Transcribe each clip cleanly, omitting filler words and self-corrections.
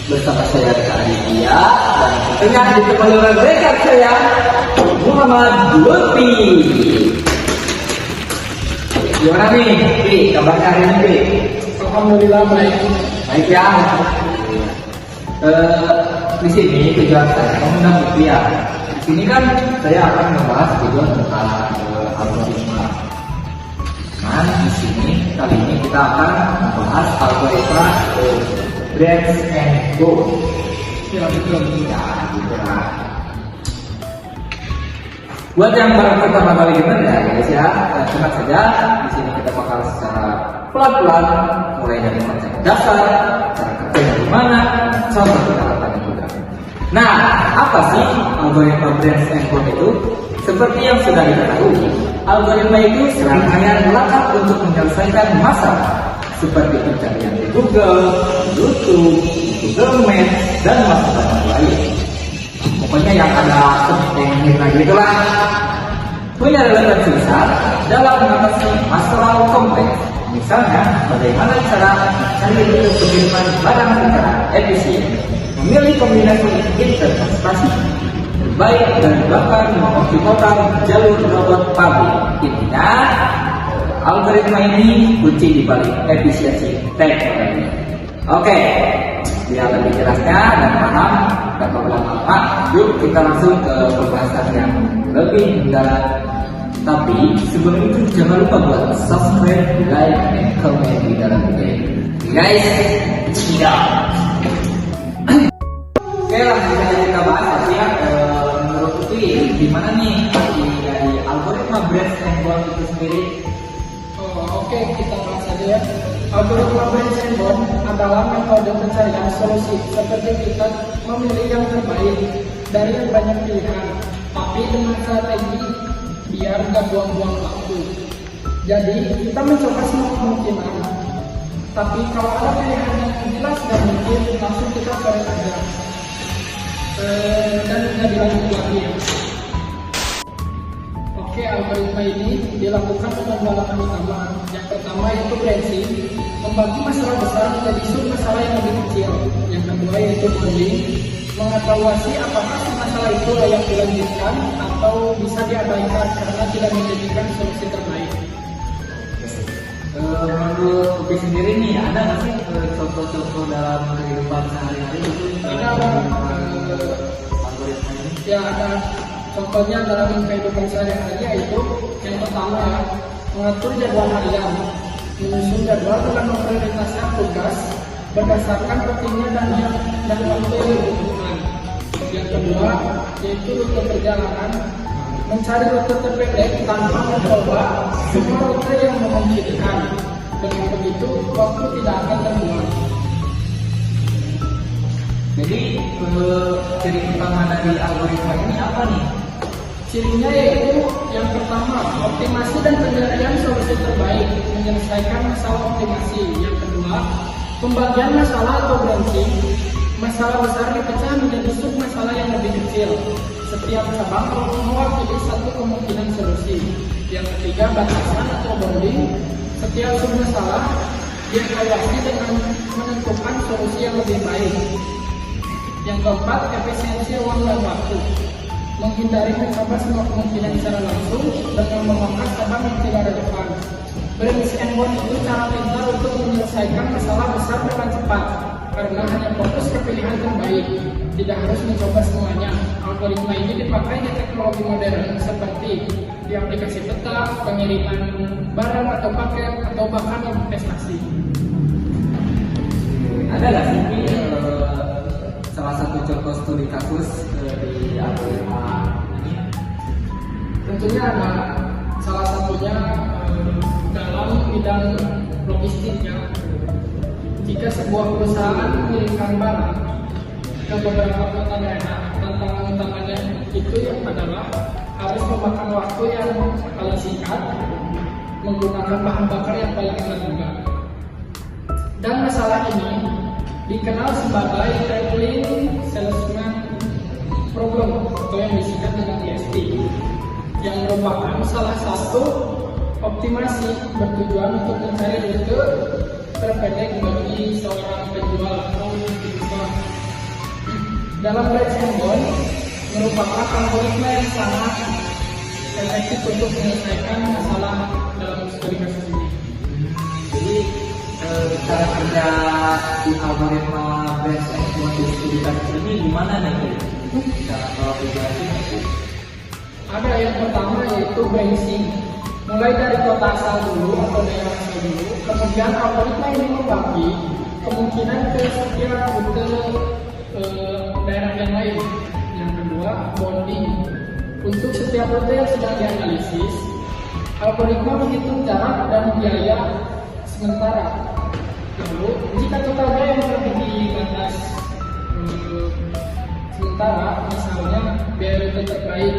bersama saya Rika Aditya dan tentunya ditemani oleh rekan saya Muhammad Lutfi. Gimana nih, Pi? Kabarnya hari ini, Pi? Alhamdulillah baik. Baik ya. Di sini tujuan saya mengundang Lutfi ya. Di sini kan saya akan membahas tujuan tentang algoritma. Nah, di sini kali ini kita akan membahas algoritma Brands and Goals. Ya, betul. Ya, gitu lah. Buat yang baru pertama kali dengar ya guys ya, tenang saja. Di sini kita bakal secara pelan-pelan mulai dari konsep dasar, cara kerjanya gimana, contoh penerapannya juga. Nah, apa sih algoritma Brands and Goals itu? Seperti yang sudah diketahui, algoritma itu serangkaian langkah untuk menyelesaikan masalah seperti pencarian di Google, YouTube, Google Maps, dan masalah lain. Pokoknya yang ada sebuah gitulah. Punya relevansi besar dalam mengatasi masalah kompleks. Misalnya, bagaimana cara mencari rute pengiriman barang secara efisien, memilih kombinasi interpretasi terbaik dan bahkan mengoptimalkan jalur robot pabrik. Intinya, algoritma ini kunci di balik efisiensi teknologi. Oke, biar lebih jelasnya dan paham dan berlama-lama, yuk kita langsung ke pembahasan yang lebih mendalam. Tapi sebelum itu jangan lupa buat subscribe, like, dan comment di dalam video ini. Guys, siap. Oke, langsung saja kita bahas ya. Menurut Uti, gimana nih dari algoritma Brands and Goals itu sendiri? Oke, kita bahas saja ya. Algoritma Brands and Goals adalah metode pencarian solusi seperti kita memilih yang terbaik dari banyak pilihan, tapi dengan strategi biar gak buang-buang waktu. Jadi kita mencoba semua kemungkinan, tapi kalau ada pilihan yang jelas dan mungkin langsung kita cari aja dan tidak dilanjut lagi. Oke, algoritma ini dilakukan dengan dua langkah utama. Yang pertama yaitu branding, membagi masalah besar menjadi sub-masalah yang lebih kecil. Yang kedua yaitu coding, mengevaluasi apakah masalah itu layak dilanjutkan atau bisa diabaikan karena tidak menjadikan solusi terbaik. Menurut Upi sendiri nih, ada nggak sih contoh-contoh dalam kehidupan sehari-hari itu algoritma ini? Ya, ada. Contohnya dalam kehidupan sehari-hari yaitu yang pertama ya, mengatur jadwal harian, menyusun jadwal dengan memprioritaskan tugas berdasarkan pentingnya dan waktu yang dibutuhkan. Yang kedua yaitu rute perjalanan, mencari rute terpendek tanpa mencoba semua rute yang memungkinkan. Dengan begitu waktu tidak akan terbuang. Jadi ciri utama dari algoritma ini apa nih? Cirinya yaitu yang pertama, optimasi dan pencarian solusi terbaik, menyelesaikan masalah optimasi. Yang kedua, pembagian masalah atau branching, masalah besar dipecah menjadi sub masalah yang lebih kecil. Setiap cabang mewakili satu kemungkinan solusi. Yang ketiga, batasan atau bounding, setiap sub masalah dievaluasi dengan menentukan solusi yang lebih baik. Yang keempat, efisiensi ruang dan waktu, menghindari mencoba semua kemungkinan secara langsung dengan memangkas cabang yang tidak relevan. Brands and Goals itu cara pintar untuk menyelesaikan masalah besar dengan cepat karena hanya fokus ke pilihan terbaik, tidak harus mencoba semuanya. Algoritma ini dipakai di teknologi modern seperti di aplikasi peta, pengiriman barang atau paket, atau bahkan investasi. Ada nggak sih salah satu contoh studi kasus di algoritma ini? Tentunya ada, salah satunya dalam bidang logistiknya. Jika sebuah perusahaan mengirimkan barang ke beberapa kota daerah, tantangan utamanya itu yang adalah harus memakan waktu yang paling singkat, menggunakan bahan bakar yang paling rendah juga. Dan masalah ini dikenal sebagai Traveling Salesman Problem atau yang disingkat dengan TSP, yang merupakan salah satu optimasi bertujuan untuk mencari rute terpendek bagi seorang penjual atau distributor Dalam Branch and Bond merupakan algoritma yang sangat efektif untuk menyelesaikan masalah dalam studi kasus ini. Jadi cara kerja di algoritma Branch and Bond di studi kasus ini gimana nih? Cara kalau dijelasin? Ada yang pertama yaitu branching. Mulai dari kota asal dulu atau daerah asal dulu, kemudian algoritma ini membagi kemungkinan ke setiap rute daerah yang lain. Yang kedua, bonding. Untuk setiap rute yang sedang dianalisis, algoritma menghitung jarak dan biaya sementara. Lalu, jika total biaya melebihi batas sementara, misalnya biaya rute terbaik,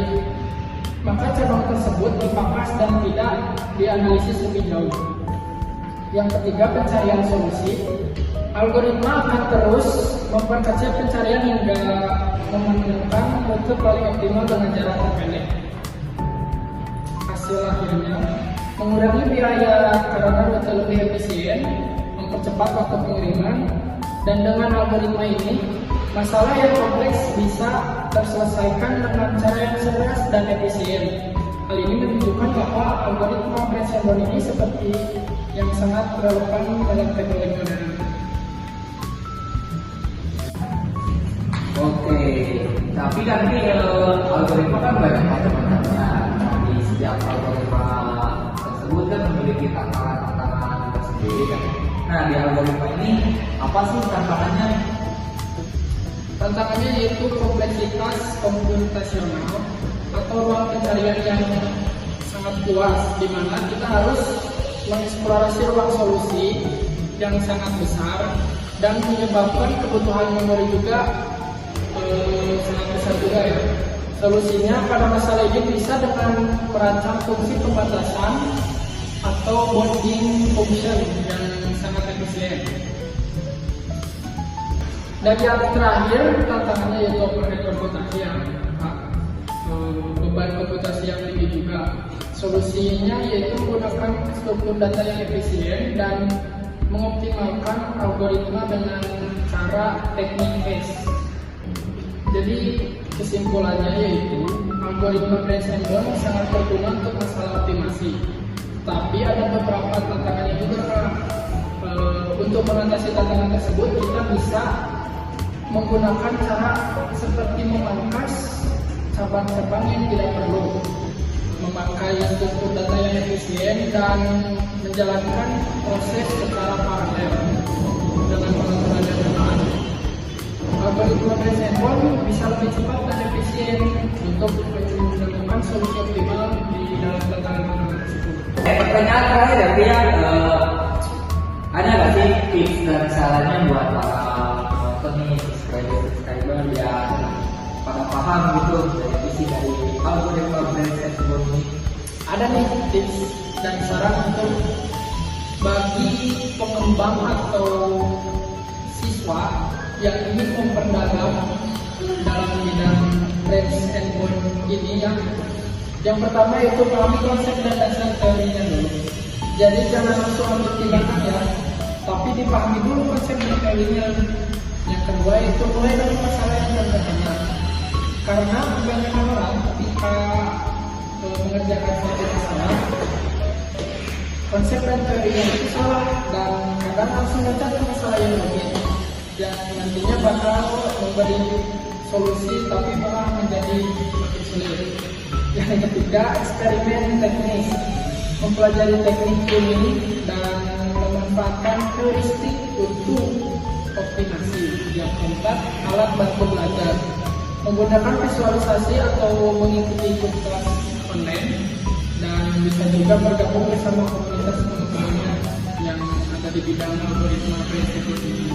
maka cabang tersebut dipangkas dan tidak dianalisis lebih jauh. Yang ketiga, pencarian solusi. Algoritma akan terus memperkecil pencarian hingga menemukan rute paling optimal dengan jarak terpendek. Hasil akhirnya mengurangi biaya karena rute lebih efisien, mempercepat waktu pengiriman, dan dengan algoritma ini masalah yang kompleks bisa terselesaikan dengan cara yang cerdas dan efisien. Hal ini menunjukkan bahwa algoritma Branch and Bond ini seperti yang sangat relevan dalam teknologi modern. Oke, tapi kan ini algoritma kan banyak macam-macamnya. Di setiap algoritma tersebut kan memiliki tantangan-tantangan tersendiri kan. Nah, di algoritma ini apa sih tantangannya? Tantangannya yaitu kompleksitas komputasional atau ruang pencarian yang sangat luas, di mana kita harus mengeksplorasi ruang solusi yang sangat besar dan menyebabkan kebutuhan memori juga sangat besar juga ya. Solusinya pada masalah ini bisa dengan merancang fungsi pembatasan atau bonding function yang sangat efisien. Dan yang terakhir tantangannya yaitu overhead komputasi yang beban komputasi yang tinggi juga. Solusinya yaitu menggunakan struktur data yang efisien dan mengoptimalkan algoritma dengan cara teknik hash. Jadi kesimpulannya yaitu algoritma Branch and Bond sangat berguna untuk masalah optimasi. Tapi ada beberapa tantangannya juga. Untuk mengatasi tantangan tersebut kita bisa menggunakan cara seperti memangkas cabang-cabang yang tidak perlu, memakai struktur data yang efisien, dan menjalankan proses secara paralel dengan pengaturan yang benar. Algoritma Branch and Bond bisa lebih cepat dan efisien untuk menemukan solusi optimal di dalam tantangan tersebut. Pertanyaan terakhir dari yang ada nggak sih tips dan sarannya buat para penonton nih, subscriber yang pada paham gitu dari visi dari algoritma Branch and Bond ini? Ada nih tips dan saran untuk bagi pengembang atau siswa yang ingin memperdalam dalam bidang Branch and Bond ini ya. Yang pertama yaitu pahami konsep dan dasar teorinya dulu. Jadi jangan langsung ambil tindakan ya, tapi dipahami dulu konsep dan teorinya. Yang kedua itu mulai dari masalah yang sederhana. Karena kebanyakan orang ketika mengerjakan suatu masalah, konsep dan teorinya itu salah dan kadang langsung datang ke masalah yang rumit yang nantinya bakal memberi solusi tapi malah menjadi makin sulit. Yang ketiga, eksperimen teknis, mempelajari teknik ini dan memanfaatkan heuristik untuk optimasi. Yang keempat, alat bantu belajar, menggunakan visualisasi atau mengikuti kelas online, dan bisa juga bergabung bersama komunitas teman-temannya yang ada di bidang algoritma Branch and Bond ini.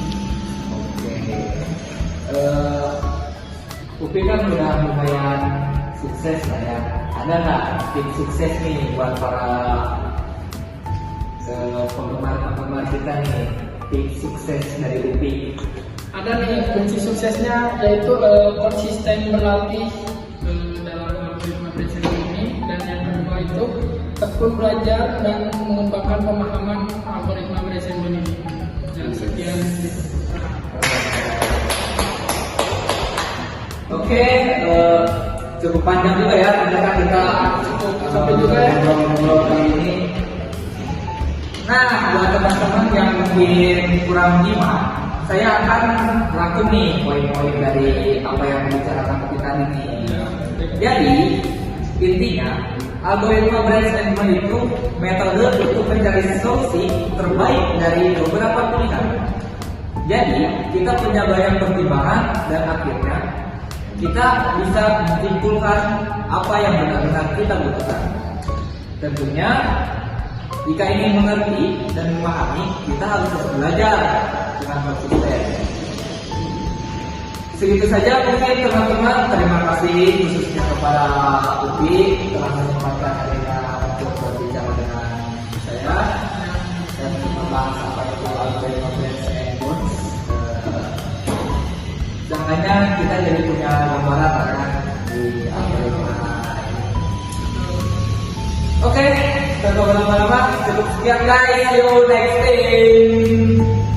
Upi kan udah lumayan sukses lah ya. Ada nggak tips sukses nih buat para penggemar kita nih, tips sukses dari Upi? Ada nih kunci suksesnya yaitu konsisten berlatih dalam algoritma Branch and Bond ini, dan yang kedua itu tekun belajar dan mengembangkan pemahaman algoritma Branch and Bond ini. Dan sekian. Oke, cukup panjang juga ya ternyata kita Cukup sampai juga ya. ngobrol kali ini. Nah, buat teman-teman yang mungkin kurang nyimak, saya akan rangkum nih poin-poin dari apa yang dibicarakan kita ini. Jadi, intinya algoritma brand segment itu metode untuk mencari solusi terbaik dari beberapa pilihan. Jadi, kita punya banyak pertimbangan dan akhirnya kita bisa menyimpulkan apa yang benar-benar kita butuhkan. Tentunya, jika ingin mengerti dan memahami, kita harus terus belajar dengan konsisten. Segitu saja mungkin teman-teman. Terima kasih khususnya kepada Upi telah menyempatkan hadirnya untuk berbicara dengan saya dan membahas apa itu algoritma brand segment. Seenggaknya kita jadi punya gambaran kan di algoritma. Oke, tanpa berlama-lama cukup sekian guys. See you next time.